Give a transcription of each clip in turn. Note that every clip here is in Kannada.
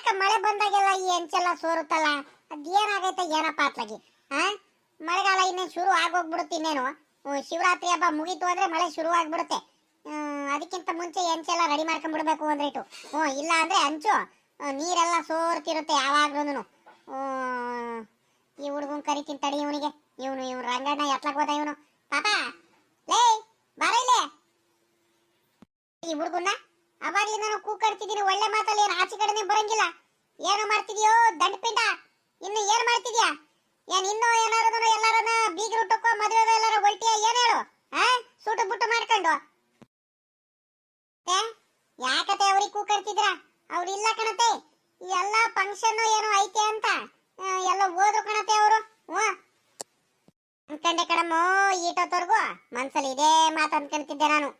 ಯಾಕ ಮಳೆ ಬಂದಾಗೆಲ್ಲ ಈ ಹೆಂಚೆಲ್ಲ ಸೋರುತ್ತಲ್ಲ, ಅದೇನಾಗೈತೆ ಏನಪ್ಪ ಅತ್ಲಾಗಿ. ಮಳೆಗಾಲ ಇನ್ನೇನು ಶುರು ಆಗೋಗ್ಬಿಡುತ್ತೆ. ಇನ್ನೇನು ಶಿವರಾತ್ರಿ ಹಬ್ಬ ಮುಗೀತು ಅಂದ್ರೆ ಮಳೆ ಶುರು ಆಗ್ಬಿಡುತ್ತೆ. ಅದಕ್ಕಿಂತ ಮುಂಚೆ ಹೆಂಚೆಲ್ಲ ರೆಡಿ ಮಾಡ್ಕೊಂಡ್ಬಿಡ್ಬೇಕು ಅಂದ್ರಿಟ್ಟು. ಇಲ್ಲ ಅಂದ್ರೆ ಹಂಚು ನೀರೆಲ್ಲ ಸೋರ್ತಿರುತ್ತೆ ಯಾವಾಗ್ಲೂ. ಈ ಹುಡುಗನ್ ಕರಿತೀನಿ ತಡಿ ಇವನಿಗೆ. ಇವನು ರಂಗಣ್ಣ ಎತ್ಲಕ್ ಹೋದ ಇವನು. ಪಾಪ ಲೇ ಬಾರ ಇಲ್ಲೇ. ಈ ಹುಡುಗನ್ನ ಅವಾಗ್ಲಿ ನಾನು ಕೂಗಾಡ್ತಿದ್ದೀನಿ ಒಳ್ಳೆ ಮಾತಲ್ಲಿ, ಏನು ಆಚೆ ಕಡೆನೇ ಬರಂಗಿಲ್ಲ. ಏನು ಮಾಡ್ತಿದ್ಯೋ ದಂಡಪಿಂಡ, ಇನ್ನು ಏನ್ ಮಾಡ್ತಿದ್ಯಾ? ಏನ್ ಇನ್ನೂ ಏನಾರು ಎಲ್ಲಾರನ್ನ ಬೀಗರು ಟೊಕ್ಕೋ ಮದುವೆ ಎಲ್ಲಾರ ಹೊಲ್ಟಿಯ ಏನ್ ಹೇಳು? ಸೂಟು ಬುಟ್ಟು ಮಾಡ್ಕೊಂಡು ಯಾಕತೆ ಅವ್ರಿಗೆ ಕೂಗಾಡ್ತಿದ್ರ? ಅವ್ರು ಇಲ್ಲ ಕಣತೆ, ಎಲ್ಲ ಫಂಕ್ಷನ್ ಏನೋ ಐತೆ ಅಂತ ಎಲ್ಲ ಹೋದ್ರು ಕಣತೆ ಅವರು. ಅನ್ಕಂಡೆ ಕಣಮ್ಮೋ, ಈಟೊತ್ತವರೆಗೂ ಮನ್ಸಲ್ಲಿ ಇದೇ ಮಾತು ಅನ್ಕೊಂತಿದ್ದೆ ನಾನು.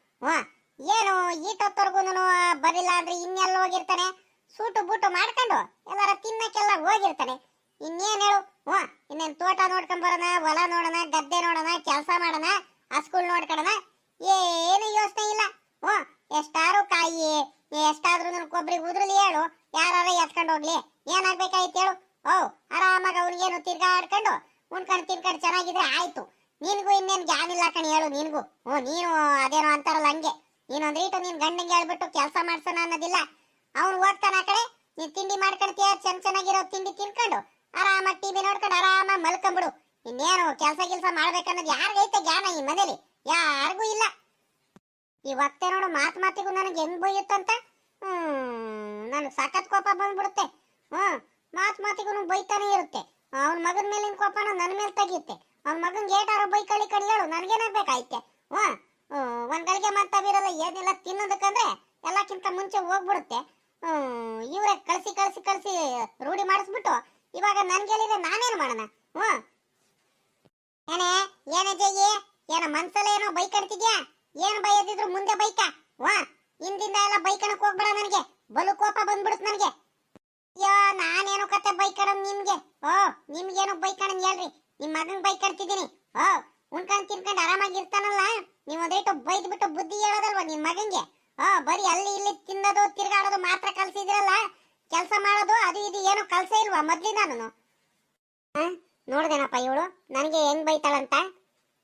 ಏನು ಈಟೊತ್ತವರೆಗೂ ಬರಿಲ್ಲ ಅಂದ್ರೆ ಇನ್ನೆಲ್ಲ ಹೋಗಿರ್ತಾನೆ, ಸೂಟು ಬೂಟು ಮಾಡ್ಕೊಂಡು ಎಲ್ಲಾರ ತಿನ್ನಕ್ಕೆಲ್ಲ ಹೋಗಿರ್ತಾನೆ. ಇನ್ನೇನ್ ಹೇಳು? ಇನ್ನೇನ್ ತೋಟ ನೋಡ್ಕೊಂಡ್ ಬರೋಣ, ಹೊಲ ನೋಡೋಣ, ಗದ್ದೆ ನೋಡೋಣ, ಕೆಲಸ ಮಾಡೋಣ, ಹಸ್ಗಳು ನೋಡ್ಕೊಳ್ಳೋಣ, ಏನು ಯೋಚನೆ ಇಲ್ಲ. ಎಷ್ಟಾರು ಕಾಯಿ, ಎಷ್ಟಾದ್ರೂ ಕೊಬ್ಬರಿ ಉದ್ರಲಿ ಹೇಳು, ಯಾರು ಎತ್ಕೊಂಡು ಹೋಗ್ಲಿ, ಏನಾಗ್ಬೇಕಾಯ್ತು ಹೇಳು? ಆರಾಮಾಗ ಅವ್ನಿಗೇನು ತಿರ್ಗಾಡ್ಕೊಂಡು ಉಣ್ಕೊಂಡು ತಿನ್ಕೊಂಡು ಚೆನ್ನಾಗಿದ್ರೆ ಆಯ್ತು. ನಿನ್ಗೂ ಇನ್ನೇನು ಜ್ಞಾನ ಇಲ್ಲ ಕಣಿ ಹೇಳು ನಿನ್ಗೂ. ನೀನು ಅದೇನೋ ಅಂತಾರಲ್ಲ ಹಂಗೆ, ನೀನೊಂದ್ ರೀಟು ನಿನ್ ಗಂಡಂಗೆ ಹೇಳ್ಬಿಟ್ಟು ಕೆಲಸ ಮಾಡ್ಸೋಣ ಅನ್ನೋದಿಲ್ಲ. ಅವ್ನು ಹೋಗ್ತಾನ ಆ ಕಡೆ, ನೀನ್ ತಿಂಡಿ ಮಾಡ್ಕೊಳ್ತೀಯ, ಚೆನ್ನಾಗಿರೋ ತಿಂಡಿ ತಿನ್ಕೊಂಡು ಆರಾಮಾಗಿ ಟಿವಿ ನೋಡ್ಕೊಂಡು ಆರಾಮಾಗಿ ಮಲ್ಕೊಂಡ್ಬಿಡು. ಇನ್ನೇನು ಕೆಲಸ ಮಾಡ್ಬೇಕನ್ನೋದು ಯಾರಿಗೈತೆ ಜ್ಞಾನ ಈ ಮನೇಲಿ? ಯಾರಿಗೂ ಇಲ್ಲ. ಈ ವಕ್ತೆ ನೋಡು ಮಾತಿಗೂ ನನಗೆ ಹೆಂಗ್ ಬೈಯುತ್ತಂತ. ನನಗೆ ಸಖತ್ ಕೋಪ ಬಂದ್ಬಿಡುತ್ತೆ. ಮಾತಿಗೂ ಬೈತಾನೆ ಇರುತ್ತೆ. ಅವ್ನ ಮಗನ ಮೇಲಿನ ಕೋಪನ ನನ್ನ ಮೇಲೆ ತೆಗಿಯುತ್ತೆ. ಅವ್ನ ಮಗನ್ ಏಟಾರು ಬೈಕಳಿ ಕಣಿ ಹೇಳು, ನನಗೇನಾಗ್ಬೇಕಾಯ್ತೆ? ಒಂದ್ ಗಳಿಗೆ ಮಾತಾವಿರಲ್ಲ, ಏನಿಲ್ಲ ತಿನ್ನೋದಕ್ಕಂದ್ರೆ ಎಲ್ಲಕ್ಕಿಂತ ಮುಂಚೆ ಹೋಗ್ಬಿಡುತ್ತೆ. ಇವ್ರೆ ಕಳ್ಸಿ ರೂಢಿ ಮಾಡಿಸ್ಬಿಟ್ಟು ಇವಾಗ ನನ್ಗೆ ಹೇಳಿದ್ರೆ ನಾನೇನು ಮಾಡೋಣ? ಏನೇ ಜಯ್ಯಿ, ಏನೋ ಮನ್ಸಲ್ಲ ಏನೋ ಬೈಕಡ್ತಿದ್ಯಾ? ಏನ್ ಬೈಯದಿದ್ರು ಮುಂದೆ ಬೈಕ. ಹಿಂದಿಂದ ಎಲ್ಲ ಬೈಕಣಕ್ ಹೋಗ್ಬೇಡ, ನನಗೆ ಬಲು ಕೋಪ ಬಂದ್ಬಿಡುತ್ತೆ ನನಗೆ. ಅಯ್ಯೋ ನಾನೇನು ಕತೆ ಬೈಕಡನ್ ನಿಮ್ಗೆ? ನಿಮ್ಗೇನು ಬೈಕಣನ್ ಹೇಳ್ರಿ? ನಿಮ್ ಮಗನ್ ಬೈಕಡ್ತಿದ್ದೀನಿ. ಉಣ್ಕೊಂಡ್ ತಿನ್ಕೊಂಡ್ ಆರಾಮಾಗಿ ಇರ್ತಾನಲ್ಲ, ನೀವು ಒಂದೇಟು ಬೈದ್ ಬಿಟ್ಟು ಬುದ್ಧಿ ಹೇಳೋದಲ್ವಾ ನಿಮ್ ಮಗನ್ಗೆ? ಬರೀ ಅಲ್ಲಿ ಇಲ್ಲಿ ತಿನ್ನೋದು ತಿರ್ಗಾಡೋದು ಮಾತ್ರ ಕಲ್ಸಿದ್ರಲ್ಲ, ಕೆಲಸ ಮಾಡೋದು ಅದು ಇದು ಏನು ಕಲ್ಸ ಇಲ್ವಾ ಮೊದ್ಲಿಂದಾನು? ನೋಡ್ದೇನಪ್ಪ ಇವಳು ನನಗೆ ಹೆಂಗ್ ಬೈತಾಳಂತ.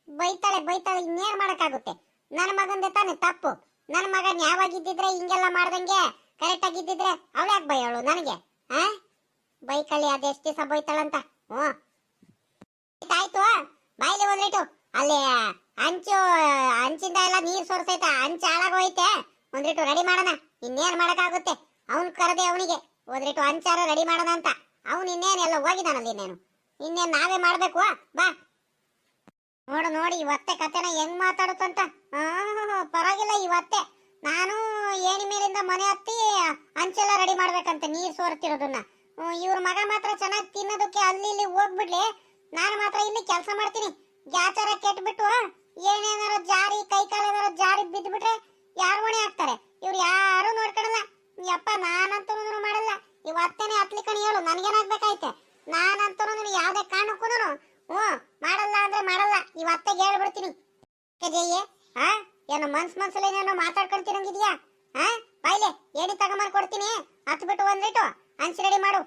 ಬೈತಾಳೆ ಇನ್ನೇನ್ ಮಾಡಕ್ಕಾಗುತ್ತೆ? ನನ್ನ ಮಗಂದೆ ತಾನೆ ತಪ್ಪು. ನನ್ನ ಮಗನ್ ಯಾವಾಗಿದ್ದಿದ್ರೆ ಹಿಂಗೆಲ್ಲ ಮಾಡ್ದಂಗೆ ಕರೆಕ್ಟ್ ಆಗಿದ್ದಿದ್ರೆ ಅವಳ್ಯಾಕೆ ಬೈಯೋಳು ನನಗೆ? ಬೈಕಳ್ಳಿ ಅದೆಷ್ಟು ದಿವಸ ಬೈತಾಳಂತ. ಆಯ್ತು ಬಾಯ್ಲಿ ಒಂದ್ರಿಟು. ಅಲ್ಲಿ ಹಂಚಿಂದ ಎಲ್ಲ ನೀರ್ ಸೋರ್ಸೈತ, ಹಂಚ ಹಾಳಾಗೋಯ್ತೆ. ಒಂದ್ರಿಟು ರೆಡಿ ಮಾಡೋಣ. ಇನ್ನೇನ್ ಮಾಡಕ್ಕಾಗುತ್ತೆ? ಅವ್ನ್ ಕರೆದೆ ಅವನಿಗೆ ಒಂದ್ರಿಟು ಹಂಚಾರ ರೆಡಿ ಮಾಡೋಣ ಅಂತ. ಅವ್ನು ಇನ್ನೇನೆಲ್ಲ ಹೋಗಿದಾನಲ್ಲಿ, ಇನ್ನೇನ್ ನಾವೇ ಮಾಡ್ಬೇಕು. ಬಾ ನೋಡಿ ಇವತ್ತೆ ಕತೆನ ಹೆಂಗ್ ಮಾತಾಡುತ್ತಂತ. ಪರವಾಗಿಲ್ಲ ಇವತ್ತೆ. ನಾನು ಏಣಿ ಮೇಲಿಂದ ಮನೆ ಹತ್ತಿ ಹಂಚೆಲ್ಲ ರೆಡಿ ಮಾಡ್ಬೇಕಂತ ನೀರ್ ಸೋರ್ತಿರೋದನ್ನ. ಇವ್ರ ಮಗ ಮಾತ್ರ ಚೆನ್ನಾಗಿ ತಿನ್ನೋದಕ್ಕೆ ಅಲ್ಲಿ ಇಲ್ಲಿ ಹೋಗ್ಬಿಡ್ಲಿ, ನಾನು ಮಾತ್ರ ಇಲ್ಲಿ ಕೆಲಸ ಮಾಡ್ತೀನಿ. ಗ್ಯಾಚಾರ ಕೆಟ್ಬಿಟ್ಟು ಏನೇನಾರ ಜಾರಿ ಕೈ ಕಾಲೇನಾರ ಜಾರಿ ಬಿದ್ದ್ಬಿಟ್ರೆ ಯಾರು ಹೊಣೆ ಹಾಕ್ತಾರೆ? ಇವ್ರು ಯಾರು ನೋಡ್ಕೊಳಲ್ಲ. ಯಪ್ಪ ನಾನಂತೂ ಮಾಡಲ್ಲ. ಇವತ್ತೇನೆ ಹತ್ಲಿಕಣಿ ಹೇಳು, ನನ್ಗೇನಾಗ್ಬೇಕಾಯ್ತೆ? ನಾನಂತೂ ಯಾವ್ದೇ ಕಾರಣಕ್ಕೂ ಮಾಡಲ್ಲ ಅಂದ್ರೆ ಮಾಡಲ್ಲ. ಇವತ್ತೆಗೆ ಹೇಳ್ಬಿಡ್ತೀನಿ. ಜಯ್ಯ ಏನೋ ಮನ್ಸಲ್ಲಿ ಏನೇನೋ ಮಾತಾಡ್ಕೊಳ್ತೀರಂಗಿದ್ಯಾ? ಬಾಯ್ಲೆ ಏಡಿ ತಗೊಂಬಂದ್ ಕೊಡ್ತೀನಿ, ಹತ್ ಬಿಟ್ಟು ಒಂದ್ಬಿಟ್ಟು ಹಂಚ್ ರೆಡಿ ಮಾಡು.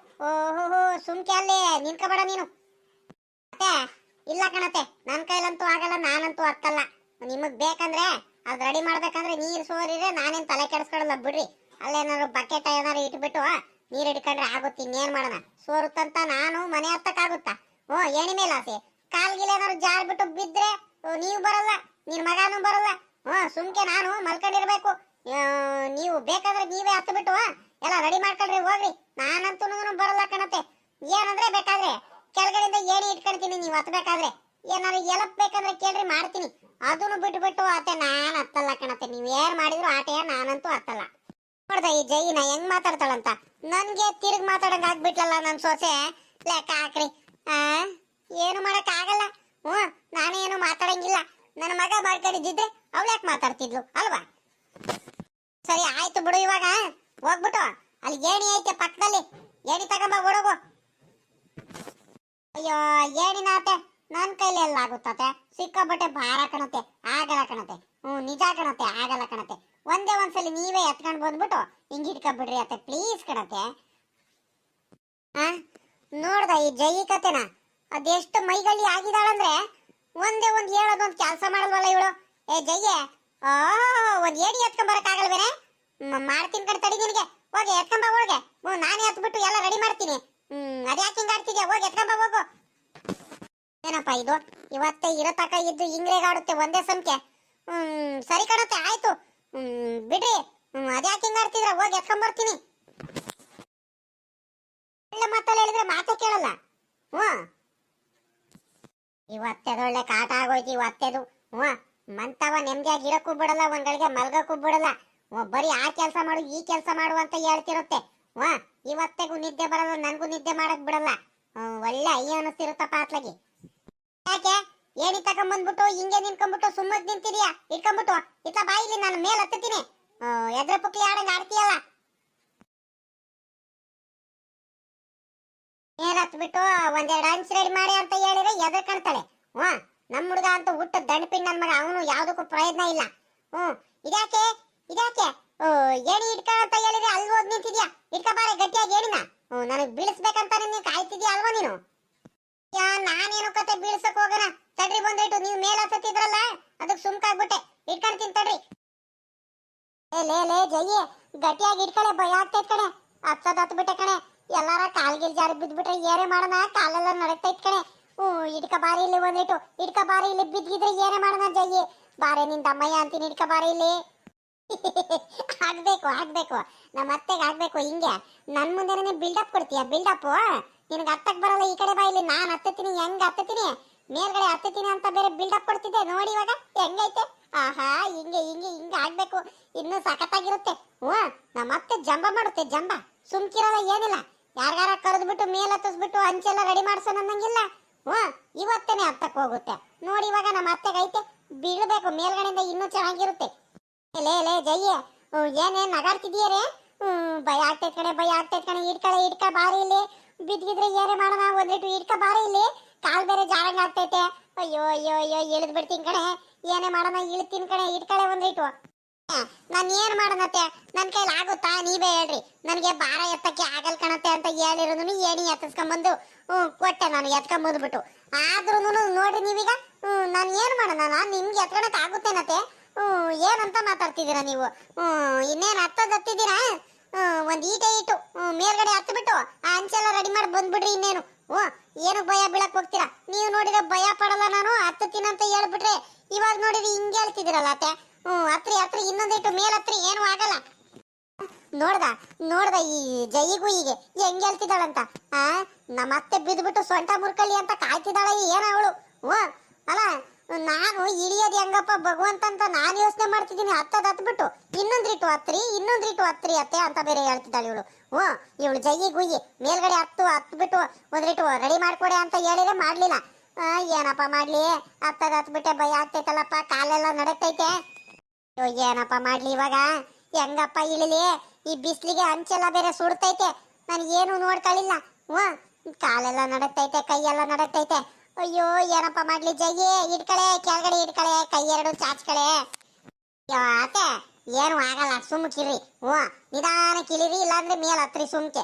ಸುಮ್ಕೆ ಅಲ್ಲಿ ನಿನ್ಕೋಬೇಡ ನೀನು. ಮತ್ತೆ ಇಲ್ಲ ಕಣತೆ, ನನ್ ಕೈಲಂತೂ ಆಗಲ್ಲ, ನಾನಂತೂ ಹತ್ತಲ್ಲ. ನಿಮಗ್ ಬೇಕಂದ್ರೆ ಅದ್ ರೆಡಿ ಮಾಡ್ಬೇಕಂದ್ರೆ ನೀರ್ ಸೋರಿದ್ರೆ ನಾನೇನ್ ತಲೆ ಕೆಡಿಸ್ಕೊಳಲ್ಲ ಬಿಡ್ರಿ. ಅಲ್ಲೇನಾದ್ರು ಬಕೆಟ್ ಏನಾರು ಇಟ್ಬಿಟ್ಟು ನೀರ್ ಹಿಡ್ಕೊಂಡ್ರೆ ಆಗುತ್ತೆ. ಇನ್ನೇನ್ ಮಾಡೋಣ? ಸೋರುತ್ತಂತ ನಾನು ಮನೆ ಹತ್ತಕ್ಕಾಗುತ್ತಾ? ಏಣಿ ಮೇಲೆ ಆಸೆ ಕಾಲ್ಗಿಲೇನಾದ್ರು ಜಾರ್ಬಿಟ್ಟು ಬಿದ್ರೆ ನೀವು ಬರಲ್ಲ, ನಿನ್ ಮಗನೂ ಬರಲ್ಲ. ಸುಮ್ಕೆ ನಾನು ಮಲ್ಕೊಂಡಿರ್ಬೇಕು. ನೀವು ಬೇಕಾದ್ರೆ ನೀವೇ ಹತ್ತು ಬಿಟ್ಟು ಎಲ್ಲ ರೆಡಿ ಮಾಡ್ಕೊಳ್ರಿ ಹೋಗ್ರಿ. ನಾನಂತೂ ಬರಲ್ಲ ಕಣತೆ. ಏನಂದ್ರೆ ಬೇಕಾದ್ರೆ ಕೆಳಗಡೆಯಿಂದ ಏಣಿ ಇಟ್ಕೊಳ್ತೀನಿ, ನೀವು ಹತ್ಬೇಕಾದ್ರೆ. ಏನಾದ್ರು ಎಲಪ್ ಬೇಕಂದ್ರೆ ಕೇಳ್ರಿ, ಮಾಡ್ತೀನಿ. ಅದನ್ನು ಬಿಟ್ಟು ಆತೆ ನಾನ್ ಹತ್ತಲ್ಲ ಕಣತೆ. ನೀವೇನ್ ಮಾಡಿದ್ರು ಆಟೆಯ, ನಾನಂತೂ ಹತ್ತಲ್ಲ. ನೋಡ್ದ ಈ ಜೈನ ಹೆಂಗ್ ಮಾತಾಡ್ತಾಳಂತ. ನನ್ಗೆ ತಿರುಗ್ ಮಾತಾಡಂಗ ಆಗ್ಬಿಟ್ಲಲ್ಲ ನನ್ ಸೊಸೆ. ಲೆಕ್ಕ ಹಾಕ್ರಿ. ಏನು ಮಾಡಕ್ ಆಗಲ್ಲ. ನಾನೇನು ಮಾತಾಡಂಗಿಲ್ಲ. ನನ್ನ ಮಗ ಮಾಡ್ಕೊಂಡಿದ್ದಿದ್ರೆ ಅವಳ್ಯಾಕೆ ಮಾತಾಡ್ತಿದ್ಲು ಅಲ್ವಾ? ಸರಿ ಆಯ್ತು ಬಿಡು. ಇವಾಗ ಹೋಗ್ಬಿಟ್ಟು ಅಲ್ಲಿ ಏಣಿ ಐತೆ ಪಕ್ಕದಲ್ಲಿ, ಏಣಿ ತಗೊಂಬ ಓಡೋಗು. ಅಯ್ಯೋ ಏಣಿನಾತೆ ನನ್ ಕೈಲಿ ಎಲ್ಲ ಆಗುತ್ತತೆ? ಸಿಕ್ಕಾಬಟ್ಟೆ ಭಾರ ಕಣತೆ, ಆಗಲ್ಲ ಕಣತೆ. ನಿಜ ಕಣತೆ, ಆಗಲ್ಲ ಕಣತೆ. ಒಂದೇ ಒಂದ್ಸಲಿ ನೀವೇ ಎತ್ಕೊಂಡ್ ಬಂದ್ಬಿಟ್ಟು ಹಿಂಗ್ ಇಟ್ಕೊಂಡ್ಬಿಡ್ರಿ ಅತ್ತೆ, ಪ್ಲೀಸ್ ಕಣತೆ. ನೋಡ್ದ ಈ ಜೈ ಕತೆನ ಅದೆಷ್ಟು ಮೈಗಳ್ಳಿ ಆಗಿದಾಳಂದ್ರೆ ಒಂದೇ ಒಂದ್ ಹೇಳೋದೊಂದ್ ಕೆಲಸ ಮಾಡಲ್ವಲ್ಲ ಇವಳು. ಏ ಜಯ್ಯೆ, ಆ ಒಂದ್ ಏಡಿ ಎತ್ಕೊಂಡ್ ಬರಕ್ ಆಗಲ್ವೇನೆ? ಮಾಡ್ತೀನಿ ಕಣ್ ತಡಿ ನಿನಗೆ. ಹೋಗಿ ಎತ್ಕೊಂಬ ಒಳಗೆ. ನಾನೇ ಎತ್ಬಿಟ್ಟು ಎಲ್ಲ ರೆಡಿ ಮಾಡ್ತೀನಿ. ಅದ್ಯಾಕೆ ಹಿಂಗ್ ಆಡ್ತಿದ್ಯಾ? ಹೋಗಿ ಎತ್ಕೊಂಬ ಹೋಗು. ಏನಪ್ಪ ಇದು ಇವತ್ತೇ ಇರತಕ ಇದ್ದು ಹಿಂಗ್ರೇಗಾಡುತ್ತೆ ಒಂದೇ ಸಂಖ್ಯೆ. ಸರಿ ಕಣತ್ತೆ, ಆಯ್ತು. ಬಿಡ್ರಿ. ಅದ್ಯಾಕೆ ಹಿಂಗ್ ಆಡ್ತಿದ್ರ? ಹೋಗಿ ಎತ್ಕೊಂಬರ್ತೀನಿ. ಒಳ್ಳೆ ಮಾತಲ್ಲಿ ಹೇಳಿದ್ರೆ ಮಾತೇ ಕೇಳಲ್ಲ. ಇವತ್ತೆದೊಳ್ಳೆ ಕಾಟ ಆಗೋಯ್ತು ಇವತ್ತೆದು. ಮಂತವ ನೆಮ್ಮದಿಯಾಗಿ ಇರಕ್ಕೂ ಬಿಡಲ್ಲ, ಒಂದ್ ಗಳಿಗೆ ಮಲ್ಗಕ್ಕೂ ಬಿಡಲ್ಲ. ಬರೀ ಆ ಕೆಲಸ ಮಾಡು ಈ ಕೆಲಸ ಮಾಡು ಅಂತ ಹೇಳ್ತಿರುತ್ತೆ. ಇವತ್ತೆಗೂ ನಿದ್ದೆ ಬರಲ್ಲ, ನನ್ಗೂ ನಿದ್ದೆ ಮಾಡಕ್ ಬಿಡಲ್ಲ. ಒಳ್ಳೆ ಅಯ್ಯ ಅನಿಸ್ತಿರುತ್ತಪ್ಪ ಅತ್ಲಾಗಿ. ಯಾಕೆ ಏನಿ ತಗೊಂಬಂದ್ಬಿಟ್ಟು ಹಿಂಗೆ ನಿನ್ಕೊಂಡ್ಬಿಟ್ಟು ಸುಮ್ಮಕ್ ನಿಂತಿದ್ಯಾ? ಇಟ್ಕೊಂಡ್ಬಿಟ್ಟು ಇತ್ತ ಬಾಯಿಲಿ ನಾನು ಮೇಲ್ ಹತ್ತೀನಿ. ಎದ್ರ ಪುಕ್ಲಿ ಆಡಂಗ್ ಆಡ್ತೀಯಲ್ಲ. ಮೇಲ್ ಹತ್ಬಿಟ್ಟು ಒಂದೆರಡು ಹಂಚ್ ರೆಡಿ ಮಾಡಿ ಅಂತ ಹೇಳಿದ್ರೆ ಎದ್ರ ಕಾಣ್ತಾಳೆ. ನಮ್ ಹುಡುಗ ಅಂತ ಹುಟ್ಟ ದಂಡಪಿಂಡ್ ನನ್ ಮಗ, ಅವನು ಯಾವ್ದಕ್ಕೂ ಪ್ರಯೋಜನ ಇಲ್ಲ. ಇದ್ಯಾಕೆ ಇದ್ಯಾಕೆ ಏಣಿ ಇಟ್ಕ ಅಂತ ಹೇಳಿದ್ರೆ ಅಲ್ಲಿ ಹೋಗಿ ನಿಂತಿದ್ಯಾ? ಇಟ್ಕ ಬಾರೆ ಗಟ್ಟಿಯಾಗಿ ಏಣಿನ. ನನಗ್ ಬೀಳಿಸ್ಬೇಕಂತಾನೆ ನೀನ್ ಕಾಯ್ತಿದ್ಯಾ ಅಲ್ವಾ ನೀನು? ನಾನೇನು ಕತೆ ಬೀಳ್ಸಕ್ ಹೋಗಣ ತಡ್ರಿ, ಬಂದ್ಬಿಟ್ಟು ನೀವು ಮೇಲ್ ಹತ್ತಿದ್ರಲ್ಲ ಅದಕ್ ಸುಮ್ಕಾಗ್ಬಿಟ್ಟೆ. ಇಟ್ಕೊಂಡ್ತೀನಿ ತಡ್ರಿ. ಲೇ ಜಯ್ಯೆ, ಗಟ್ಟಿಯಾಗಿ ಇಟ್ಕಳೆ, ಭಯ ಆಗ್ತೈತ್ ಕಣೆ. ಹತ್ತದ್ ಹತ್ಬಿಟ್ಟೆ ಕಣೆ. ಎಲ್ಲಾರ ಕಾಲ್ಗಿಲ್ ಜಾರಿ ಬಿದ್ಬಿಟ್ರೆ ಏನೇ ಮಾಡೋಣ? ಕಾಲೆಲ್ಲ ನಡಕ್ತೈತ್ ಕಣೆ. ಇಟ್ಕ ಬಾರಿ ಇಲ್ಲಿ ಬಂದ್ಬಿಟ್ಟು, ಇಟ್ಕ ಬಾರಿ ಇಲ್ಲಿ. ಬಿದ್ದಿದ್ರೆ ಏನೇ ಮಾಡೋಣ ಜಯ್ಯೆ? ಬಾರೆ ನಿನ್ ದಮ್ಮಯ್ಯ ಅಂತೀನಿ, ಇಟ್ಕ ಬಾರಿ ಇಲ್ಲಿ. ಆಗ್ಬೇಕು ನಮ್ಮ ಅತ್ತೆಗೆ ಆಗ್ಬೇಕು ಹಿಂಗೆ. ನನ್ ಮುಂದೆ ಬಿಲ್ಡಪ್ ಕೊಡ್ತೀಯ? ಬಿಲ್ಡಪ್ ನಿನಗೆ ಹತ್ತಕ್ ಬರಲ್ಲ. ಈ ಕಡೆ ಬಾ ಇಲ್ಲಿ, ನಾನ್ ಹತ್ತತೀನಿ. ಹೆಂಗ್ ಹತ್ತತೀನಿ? ಮೇಲ್ಗಡೆ ಹತ್ತತೀನಿ ಅಂತ ಬೇರೆ ಬಿಲ್ಡಪ್ ಕೊಡ್ತಿದ್ದೆ. ನೋಡಿ ಇವಾಗ ಹೆಂಗೈತೆ. ಆಹಾ, ಹಿಂಗೆ ಹಿಂಗೆ ಹಿಂಗೆ ಆಗ್ಬೇಕು. ಇನ್ನು ಸಖತ್ತಾಗಿರುತ್ತೆ. ನಮ್ಮ ಅತ್ತೆ ಜಂಬ ಮಾಡುತ್ತೆ, ಜಂಬ. ಸುಮ್ಕಿರಲ್ಲ, ಏನಿಲ್ಲ. ಯಾರ್ಗಾರ ಕರೆದ್ಬಿಟ್ಟು ಮೇಲ್ ಹತ್ತಿಸ್ಬಿಟ್ಟು ಹಂಚೆಲ್ಲ ರೆಡಿ ಮಾಡ್ಸೋಣ ಅನ್ನಂಗಿಲ್ಲ. ಇವತ್ತೇನೆ ಹತ್ತಕ್ ಹೋಗುತ್ತೆ. ನೋಡಿ ಇವಾಗ ನಮ್ಮ ಅತ್ತೆಗೈತೆ ಬೀಳ್ಬೇಕು ಮೇಲ್ಗಡೆಯಿಂದ, ಇನ್ನೂ ಚೆನ್ನಾಗಿರುತ್ತೆ. ಲೇ ಜಯ್ಯೆ, ಏನೇನ್ ನಗಾಡ್ತಿದೀಯರೇ? ಭಯ ಆಗ್ತೈತ್ ಕಣೆ, ಭಯ ಆಗ್ತೈತ್ ಕಣೆ. ಇಟ್ಕ ಬಾರಿ ಇಲ್ಲಿ. ಬಿದ್ದಿದ್ರೆ ಏನೇ ಮಾಡೋಣ? ಒಂದಿಟ್ಟು ಇಟ್ಕ ಬಾರಿ ಇಲ್ಲಿ. ಕಾಲ್ ಬೇರೆ ಜಾರಂಗ್ ಆಗ್ತೈತೆ. ಅಯ್ಯೋ ಅಯ್ಯೋ ಅಯ್ಯೋ, ಇಳಿದ್ ಬಿಡ್ತೀನಿ ಕಣೆ. ಏನೇ ಮಾಡೋಣ? ಇಳ್ತೀನಿ ಕಣೆ. ಇಟ್ಕಳೆ ಒಂದಿಟ್ಟು. ನಾನ್ ಏನ್ ಮಾಡೋಣತ್ತೆ? ನನ್ ಕೈಲಿ ಆಗುತ್ತಾ? ನೀವೇ ಹೇಳ್ರಿ. ನನ್ಗೆ ಭಾರ ಎತ್ತಕ್ಕೆ ಆಗಲ್ ಕಣತ್ತೆ ಅಂತ ಹೇಳಿರೋದನ್ನು ಏಣಿ ಎತ್ತಿಸ್ಕೊಂಬಂದು ಕೊಟ್ಟೆ ನಾನು, ಎತ್ಕೊಂಬಂದ್ಬಿಟ್ಟು. ಆದ್ರೂ ನೋಡ್ರಿ ನೀವೀಗ, ನಾನ್ ಏನ್ ಮಾಡೋಣ? ನಾನ್ ನಿಮ್ಗೆ ಎತ್ಕೊಳಕ್ ಆಗುತ್ತೇನತ್ತೆ? ಏನಂತ ಮಾತಾಡ್ತಿದ್ದೀರಾ ನೀವು? ಇನ್ನೇನ್ ಹತ್ತದಿದ್ದೀರಾ? ಒಂದ್ ಈಟೆ ಇಟ್ಟು ಮೇಲ್ಗಡೆ ಹತ್ಬಿಟ್ಟು ಆ ಹಂಚೆಲ್ಲ ರೆಡಿ ಮಾಡಿ ಬಂದ್ಬಿಡ್ರಿ. ಇನ್ನೇನು ಏನು ಭಯ ಬೀಳಕ್ ಹೋಗ್ತೀರಾ? ನೀವು ನೋಡಿದ್ರೆ ಭಯ ಪಡಲ್ಲ. ನಾನು ಹತ್ತತೀನಿ ಅಂತ ಹೇಳ್ಬಿಟ್ರೆ ಇವಾಗ ನೋಡಿದ್ರೆ ಹಿಂಗೆ ಹೇಳ್ತಿದ್ದೀರಲ್ಲ ಅತ್ತೆ. ಹತ್ರಿ ಇನ್ನೊಂದಿಟ್ಟು ಮೇಲ್ ಹತ್ರಿ, ಏನು ಆಗಲ್ಲ. ನೋಡ್ದ ಈ ಜೈಗೂ ಹೀಗೆ ಹೆಂಗ್ ಹೇಳ್ತಿದ್ದಾಳಂತ. ನಮ್ಮ ಅತ್ತೆ ಬಿದ್ಬಿಟ್ಟು ಸೊಂಟ ಮುರ್ಕಳಿ ಅಂತ ಕಾಯ್ತಿದ್ದಾಳ ಏನ ಅವಳು? ಅಲ್ಲ, ನಾನು ಇಳಿಯೋದು ಹೆಂಗಪ್ಪ ಭಗವಂತ ಅಂತ ನಾನು ಯೋಚನೆ ಮಾಡ್ತಿದ್ದೀನಿ. ಹತ್ಬಿಟ್ಟು ಇನ್ನೊಂದ್ರಿಟ್ಟು ಹತ್ರಿ ಅತ್ತೆ ಅಂತ ಬೇರೆ ಹೇಳ್ತಿದ್ದಾಳೆ ಇವಳು. ಇವಳು ಜಯ್ಯಿ ಗುಯ್ಯಿ ಮೇಲ್ಗಡೆ ಹತ್ಬಿಟ್ಟು ಒಂದ್ರಿಟ್ಟು ರೆಡಿ ಮಾಡ್ಕೊಡೆ ಅಂತ ಹೇಳಿದ್ರೆ ಮಾಡ್ಲಿಲ್ಲ. ಏನಪ್ಪ ಮಾಡ್ಲಿ? ಹತ್ಬಿಟ್ಟೆ. ಭಯ ಆಗ್ತೈತಲ್ಲಪ್ಪ, ಕಾಲೆಲ್ಲ ನಡಕ್ತೈತೆ. ಏನಪ್ಪ ಮಾಡ್ಲಿ ಇವಾಗ? ಹೆಂಗಪ್ಪ ಇಳಿಲಿ? ಈ ಬಿಸ್ಲಿಗೆ ಹಂಚೆಲ್ಲ ಬೇರೆ ಸುಡ್ತೈತೆ. ನನಗೇನು ನೋಡ್ಕೊಳ್ಳಿಲ್ಲ. ಕಾಲೆಲ್ಲ ನಡಕ್ತೈತೆ, ಕೈಯೆಲ್ಲ ನಡಕ್ತೈತೆ. ಅಯ್ಯೋ, ಏನಪ್ಪ ಮಾಡ್ಲಿ ಜಯ್ಯೆ? ಇಟ್ಕಳೆ, ಕೆಳಗಡೆ ಇಟ್ಕಳೆ, ಕೈ ಎರಡು ಚಾಚ್ಕಳೆ. ಅತ್ತೆ ಏನು ಆಗಲ್ಲ, ಸುಮ್ಕಿರಿ. ನಿಧಾನ ಕಿಳಿರಿ, ಇಲ್ಲಾಂದ್ರೆ ಮೇಲ್ ಹತ್ರಿ ಸುಮ್ಕೆ.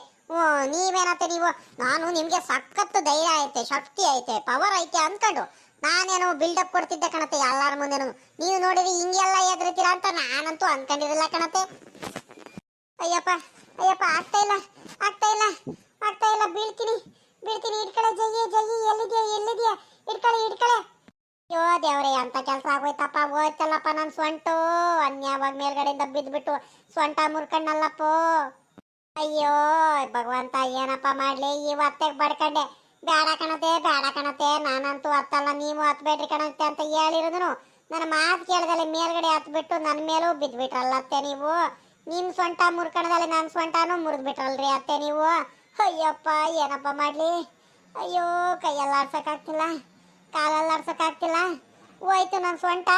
ನೀವೇನತ್ತೆ ನೀವು? ನಾನು ನಿಮ್ಗೆ ಸಖತ್ತು ಧೈರ್ಯ ಐತೆ, ಶಕ್ತಿ ಐತೆ, ಪವರ್ ಐತೆ ಅನ್ಕೊಂಡು ನಾನೇನೋ ಬಿಲ್ಡಪ್ ಕೊಡ್ತಿದ್ದೆ ಕಣತೆ ಎಲ್ಲಾರ ಮುಂದೆನು. ನೀವು ನೋಡಿದ್ರೆ ಹಿಂಗೆಲ್ಲ ಎದ್ರತೀರಾ ಅಂತ ನಾನಂತೂ ಅನ್ಕೊಂಡಿರಲಿಲ್ಲ ಕಣತೆ. ಅಯ್ಯಪ್ಪ ಆಗ್ತಾ ಇಲ್ಲ. ಬೀಳ್ತೀನಿ. ಇಟ್ಕಳೆ ಜಯ್ಯೆ, ಎಲ್ಲಿದ್ಯಾ? ಇಟ್ಕಳೆ. ಅಯ್ಯೋ ದೇವ್ರೆ, ಅಂತ ಕೆಲಸ ಆಗೋಯ್ತಪ್ಪ. ಹೋಯ್ತಲ್ಲಪ್ಪ ನನ್ ಸೊಂಟು. ಅನ್ಯಾವಾಗ ಮೇಲ್ಗಡೆಯಿಂದ ಬಿದ್ಬಿಟ್ಟು ಸೊಂಟ ಮುರ್ಕಣ್ಣಲ್ಲಪ್ಪೋ. ಅಯ್ಯೋ ಭಗವಂತ, ಏನಪ್ಪ ಮಾಡ್ಲಿ? ಇವತ್ತೆಗೆ ಬಡ್ಕಂಡೆ. ಬೇಡ ಕಣತೆ, ನಾನಂತೂ ಹತ್ತಲ್ಲ, ನೀವು ಹತ್ಬೇಡ್ರಿ ಕಣತೆ ಅಂತ ಹೇಳಿರೋದನು ನನ್ನ ಮಾತು ಕೇಳದಲ್ಲೇ ಮೇಲ್ಗಡೆ ಹತ್ಬಿಟ್ಟು ನನ್ನ ಮೇಲೂ ಬಿದ್ಬಿಟ್ರಲ್ಲ ಅತ್ತೆ ನೀವು. ನಿಮ್ ಸೊಂಟ ಮುರ್ಕಣದಲ್ಲಿ ನನ್ನ ಸೊಂಟನೂ ಮುರಿದ್ಬಿಟ್ರಲ್ರಿ ಅತ್ತೆ ನೀವು. ಅಯ್ಯಪ್ಪ, ಏನಪ್ಪ ಮಾಡ್ಲಿ? ಅಯ್ಯೋ, ಕೈಯೆಲ್ಲ ಆಡ್ಸಕ್ಕಾಗ್ತಿಲ್ಲ, ಕಾಲೆಲ್ಲ ಆಡ್ಸಕ್ಕಾಗ್ತಿಲ್ಲ. ಹೋಯ್ತು ನನ್ನ ಸೊಂಟ.